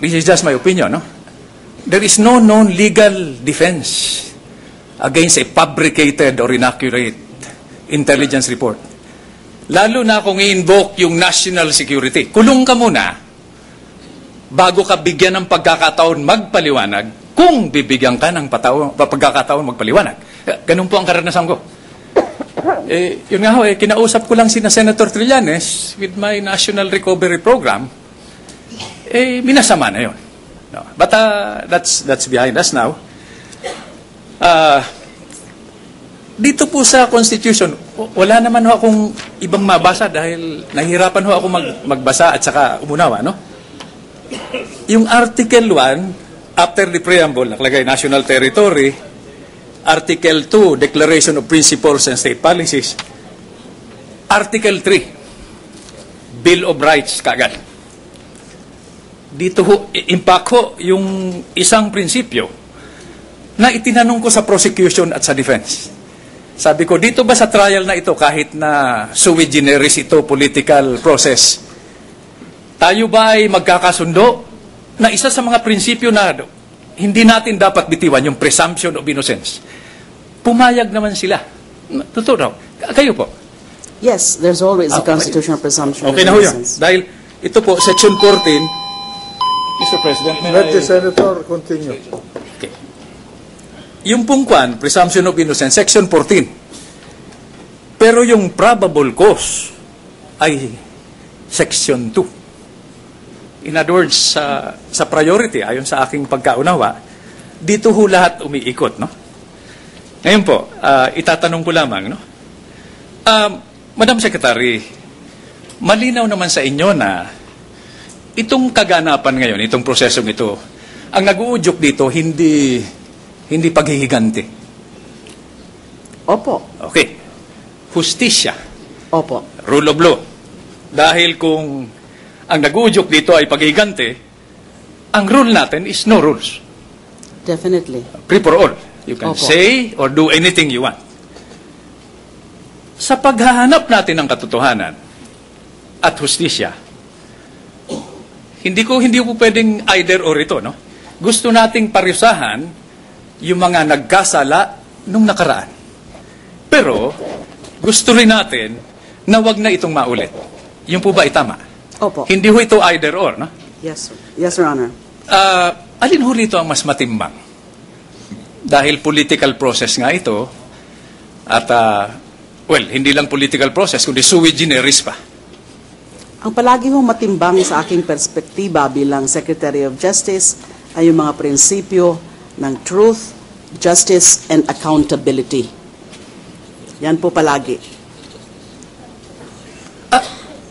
this is just my opinion, no? There is no known legal defense against a fabricated or inaccurate intelligence report. Lalo na kung i-invoke yung national security. Kulong ka muna bago ka bigyan ng pagkakataon magpaliwanag kung bibigyan ka ng pagkakataon magpaliwanag. Ganun po ang karanasan ko. Yun nga ho, kinausap ko lang sina Senator Trillanes with my National Recovery Program. Minasama na yun. No. But that's behind us now. Dito po sa Constitution, wala naman ho akong ibang mabasa dahil nahihirapan ho ako magbasa at saka umunawa, no? Yung Article 1, after the preamble, nakalagay National Territory, Article 2, Declaration of Principles and State Policies, Article 3, Bill of Rights kaagad. Dito ho, impact ho yung isang prinsipyo na itinanong ko sa prosecution at sa defense. Sabi ko, dito ba sa trial na ito, kahit na sui generis ito, political process, tayo ba ay magkakasundo na isa sa mga prinsipyo na hindi natin dapat bitiwan, yung presumption of innocence? Pumayag naman sila. Totoo raw. Kayo po? Yes, there's always a constitutional presumption of okay na ho yun. innocence. Dahil ito po, Section 14, Mr. President, Let the Senator continue. Okay. Yung pong kwan, presumption of innocence, Section 14. Pero yung probable cause ay Section 2. In other words, sa priority, ayon sa aking pagkaunawa, dito ho lahat umiikot, no? Ngayon po, itatanong ko lamang, no? Madam Secretary, malinaw naman sa inyo na itong kaganapan ngayon, itong prosesong ito, ang nag-uudyok dito, hindi paghihiganti. Opo. Okay. Hustisya. Opo. Rule of law. Dahil kung ang nag-uudyok dito ay paghihiganti, ang rule natin is no rules. Definitely. Free for all. You can Opo. say or do anything you want. Sa paghahanap natin ng katotohanan at hustisya, hindi ko pwedeng either or ito, no? Gusto nating parusahan yung mga nagkasala nung nakaraan. Pero, gusto rin natin na wag na itong maulit. Yung po ba itama? Opo. Hindi ho ito either or, no? Yes, sir. Yes, Your Honor. Alin ho rito ang mas matimbang? Dahil political process nga ito, at, well, hindi lang political process, kundi sui generis pa. Ang palagi hong matimbang sa aking perspektiba bilang Secretary of Justice ay yung mga prinsipyo ng truth, justice, and accountability. Yan po palagi.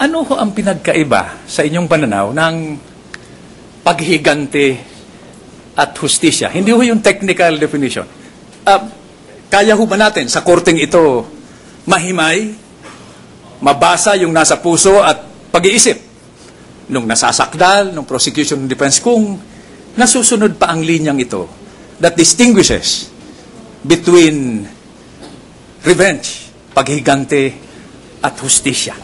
Ano ho ang pinagkaiba sa inyong pananaw ng paghiganti at hustisya? Hindi ho yung technical definition. Kaya ho ba natin sa korteng ito mahimay, mabasa yung nasa puso at pag-iisip nung nasasakdal, nung prosecution and defense, kung nasusunod pa ang linyang ito that distinguishes between revenge, paghiganti, at hustisya?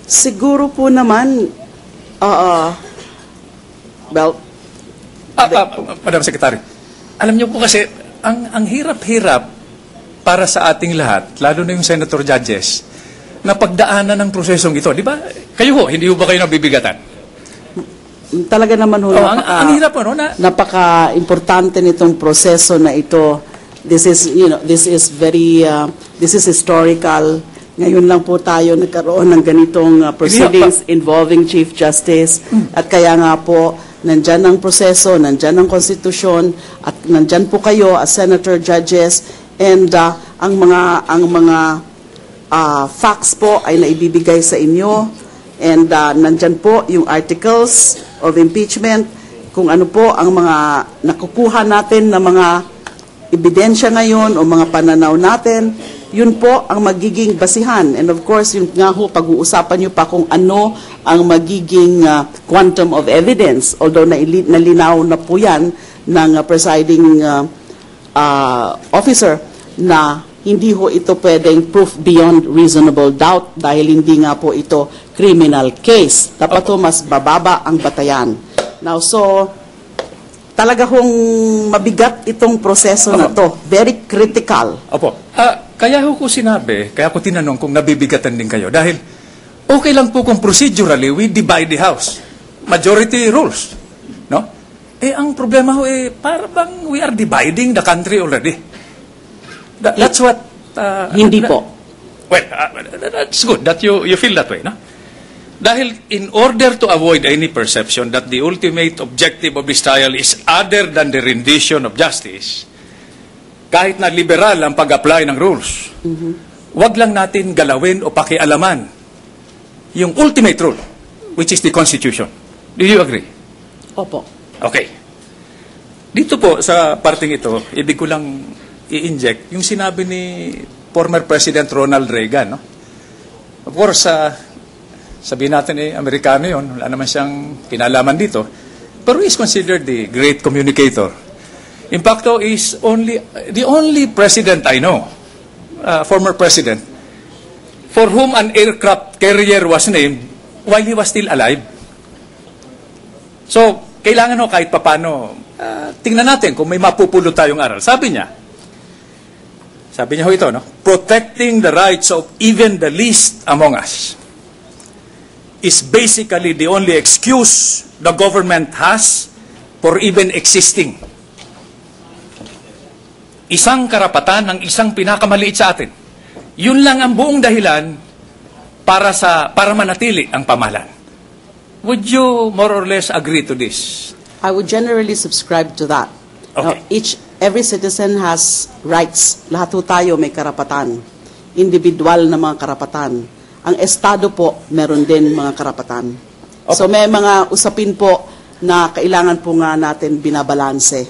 Siguro po naman, well, Madam Secretary, alam niyo po kasi, ang hirap-hirap para sa ating lahat, lalo na yung senator judges, na pagdaanan ng prosesong ito. Di ba? Kayo ho, hindi ho ba kayo nabibigatan? talaga naman ho, ang hirap ano na napaka-importante nitong proseso na ito. This is, this is very, this is historical. Ngayon lang po tayo nagkaroon ng ganitong proceedings involving Chief Justice. At kaya nga po, nandyan ang proseso, nandyan ang konstitusyon, at nandyan po kayo as senator judges, and ang mga facts po ay naibibigay sa inyo, and nandyan po yung articles of impeachment, kung ano po ang mga nakukuha natin na mga ebidensya ngayon o mga pananaw natin, yun po ang magiging basihan. And of course, yung nga ho, pag-uusapan nyo pa kung ano ang magiging quantum of evidence, although nalinaw na po yan ng presiding officer na hindi ho ito pwedeng proof beyond reasonable doubt dahil hindi nga po ito criminal case. Dapat ho mas bababa ang batayan. Now, so, talaga hong mabigat itong proseso na to. Very critical. Opo. Kaya ko sinabi, kaya ko tinanong kung nabibigatan din kayo. Dahil okay lang po kung procedurally we divide the House. Majority rules. No? Ang problema ho, para bang we are dividing the country already. That's what... Hindi po. Well, that's good that you feel that way, no? Dahil in order to avoid any perception that the ultimate objective of this trial is other than the rendition of justice, kahit na liberal ang pag-apply ng rules, wag lang natin galawin o pakialaman yung ultimate rule, which is the Constitution. Do you agree? Opo. Okay. Dito po, sa parting ito, ibig ko lang i-inject yung sinabi ni former President Ronald Reagan. No? Of course, sabihin natin Amerikano yun, wala naman siyang kinalaman dito, pero he is considered the great communicator. In fact, is the only president I know, former president, for whom an aircraft carrier was named while he was still alive. So, kailangan kahit papano, tingnan natin kung may mapupulot tayong aral. Sabi niya ho ito, no? Protecting the rights of even the least among us is basically the only excuse the government has for even existing. Isang karapatan ng isang pinakamaliit sa atin. Yun lang ang buong dahilan para manatili ang pamahalaan. Would you more or less agree to this? I would generally subscribe to that. Okay. Now, every citizen has rights. Lahat po tayo may karapatan. Individual na mga karapatan. Ang Estado po, meron din mga karapatan. Okay. So may mga usapin po na kailangan po nga natin binabalanse.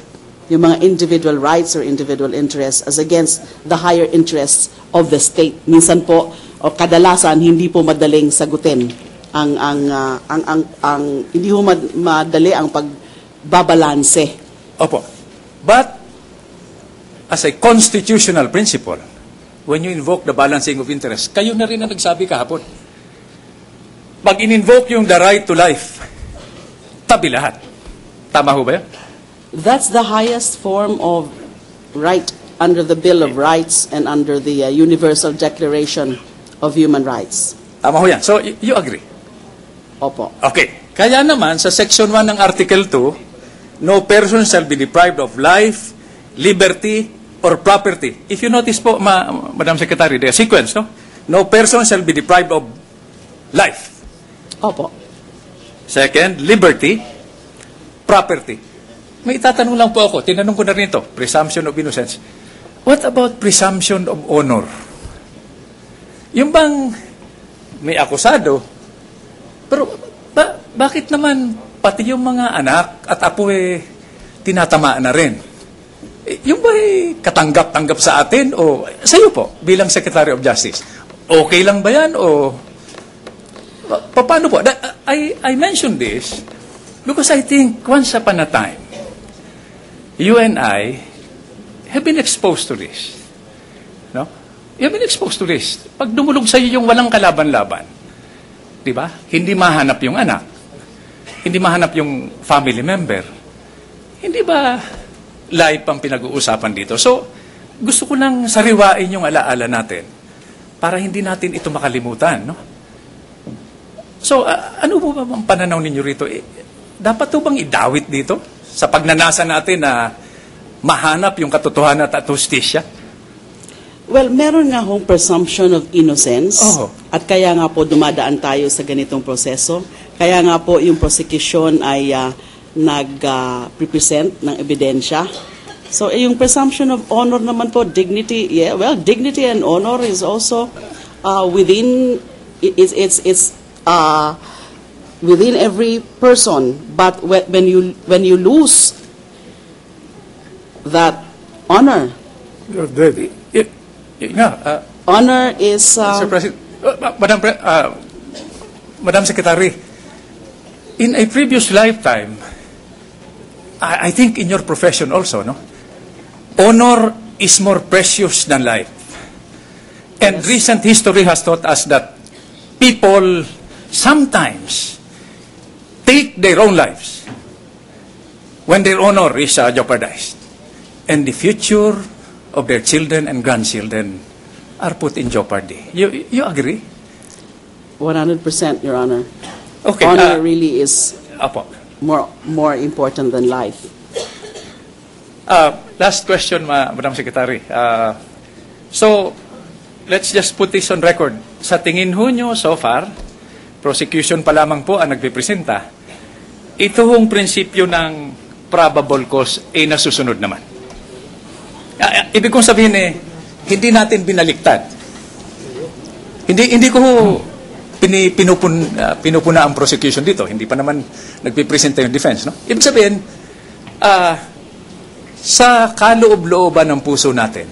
Yung mga individual rights or individual interests as against the higher interests of the state. Minsan po, o kadalasan, hindi po madaling sagutin hindi po madali ang pagbabalanse. Opo. But, as a constitutional principle, when you invoke the balancing of interests, kayo na rin ang nagsabi kahapon. Pag in-invoke yung the right to life, tabi lahat. Tama ho ba yan? That's the highest form of right under the Bill of Rights and under the Universal Declaration of Human Rights. Tama ho yan. So, you agree? Opo. Okay. Kaya naman, sa Section 1 ng Article 2, no person shall be deprived of life, liberty, or property. If you notice po, Madam Secretary, the sequence, no? No person shall be deprived of life. Opo. Second, liberty, property. May itatanong lang po ako, tinanong ko na rin ito, presumption of innocence. What about presumption of honor? Yung bang may akusado, pero bakit naman pati yung mga anak at apo tinatamaan na rin? Yung ba katanggap-tanggap sa atin o sa iyo po bilang Secretary of Justice? Okay lang ba yan o paano po? I mentioned this because I think once upon a time, you and I have been exposed to this. No? You have been exposed to this. Pag dumulog sa iyo yung walang kalaban-laban, di ba? Hindi mahanap yung anak. Hindi mahanap yung family member. Hindi ba life ang pinag-uusapan dito? So, gusto ko lang sariwain yung alaala natin para hindi natin ito makalimutan, no? So, ano po ba ang pananaw ninyo rito? Dapat to bang idawit dito sa pagnanasa natin na mahanap yung katotohanan at hustisya? Well, meron nga hong presumption of innocence. Oh. At kaya nga po dumadaan tayo sa ganitong proseso. Kaya nga po yung prosecution ay nag-present ng ebidensya. So, yung presumption of honor naman po, dignity, dignity and honor is also within, it's within every person. But when you lose that honor, You're dead. honor is... Sir President, Madam Secretary, in a previous lifetime, I think in your profession also, no? Honor is more precious than life. And Yes. recent history has taught us that people sometimes take their own lives when their honor is jeopardized and the future of their children and grandchildren are put in jeopardy. You agree? 100%, Your Honor. Okay. Honor really is Apo. more important than life. Last question, Madam Secretary. So, let's just put this on record. Sa tingin ho nyo so far, prosecution pa lamang po ang nagpipresenta, ito hong prinsipyo ng probable cause ay nasusunod naman. Ibig kong sabihin hindi natin binaliktad. Hindi ko pinupuna ang prosecution dito. Hindi pa naman nagpipresenta yung defense. No? Ibig sabihin, sa kaloob-looban ng puso natin,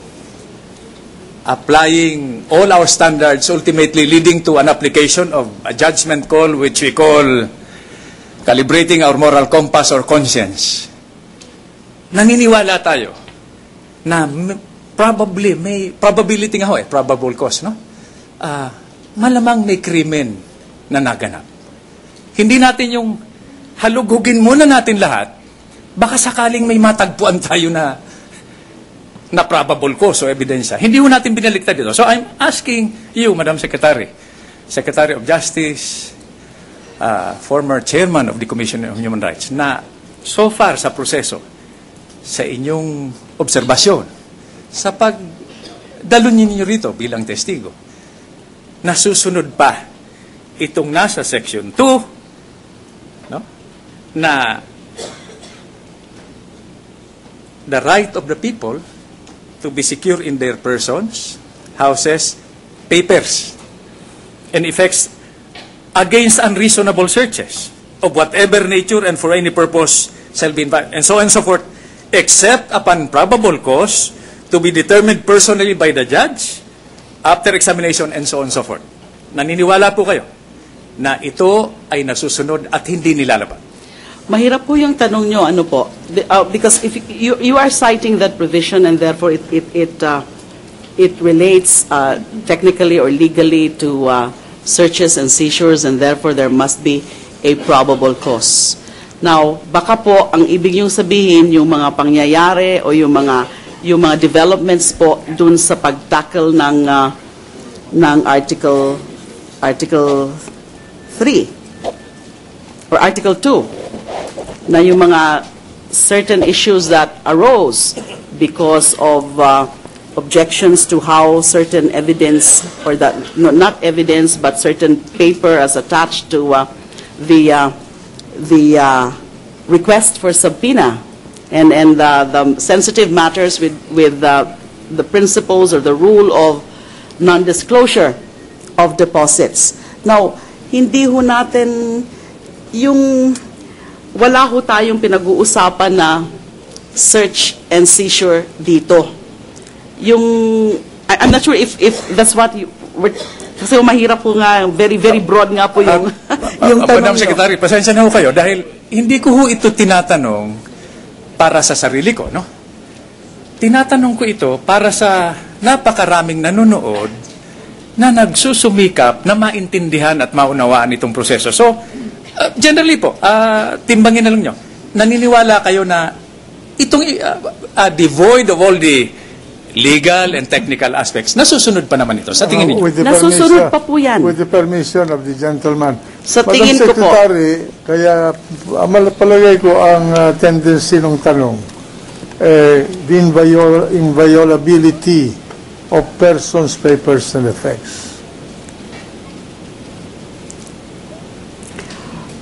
applying all our standards, ultimately leading to an application of a judgment call which we call calibrating our moral compass or conscience. Naniniwala tayo na probably, may probability nga ho probable cause, no? Malamang may krimen na naganap. Hindi natin yung halughugin muna natin lahat, baka sakaling may matagpuan tayo na probable cause o ebidensya. Hindi ho natin binaliktad dito. So I'm asking you, Madam Secretary, Secretary of Justice, former chairman of the Commission on Human Rights, na so far sa proseso, sa inyong obserbasyon, sa pagdalo ninyo rito bilang testigo, nasusunod pa itong nasa Section 2, no? Na the right of the people to be secure in their persons, houses, papers, and effects against unreasonable searches of whatever nature and for any purpose shall be invited, and so on and so forth, except upon probable cause to be determined personally by the judge after examination and so on and so forth. Naniniwala po kayo na ito ay nasusunod at hindi nilalabag? Mahirap po yung tanong nyo, ano po? Because if you are citing that provision and therefore it relates technically or legally to searches and seizures and therefore there must be a probable cause. Now, baka po ang ibig yung sabihin yung mga pangyayari o yung mga developments po dun sa pagtackle ng Article 3 or Article 2 na yung mga certain issues that arose because of objections to how certain evidence or that not evidence but certain paper as attached to the request for subpoena and the sensitive matters with the principles or the rule of non-disclosure of deposits. Now, hindi ho natin wala ho tayong pinag-uusapan na search and seizure dito. I'm not sure if that's what kasi mahirap po nga, very, very broad nga po yung tanong Madam Secretary, pasensya na ho kayo dahil hindi ko ho ito tinatanong para sa sarili ko, no? Tinatanong ko ito para sa napakaraming nanonood na nagsusumikap na maintindihan at maunawaan itong proseso. So, generally po, timbangin na lang nyo, naniniwala kayo na itong devoid of all the legal and technical aspects, nasusunod pa naman ito sa tingin niyo? Nasusunod pa po yan. With the permission of the gentleman. Sa tingin ko po. Madam Secretary, kaya palagay ko ang tendency ng tanong, the inviolability of persons, papers, and effects.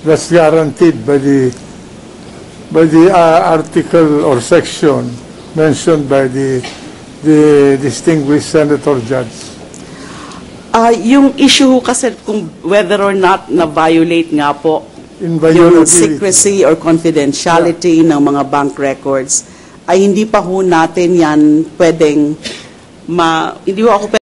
That's guaranteed by the article or section mentioned by the distinguished Senator Judge. Yung issue kasi kung whether or not na-violate nga po yung secrecy or confidentiality ng mga bank records, ay hindi pa ho natin yan pwedeng hindi ho ako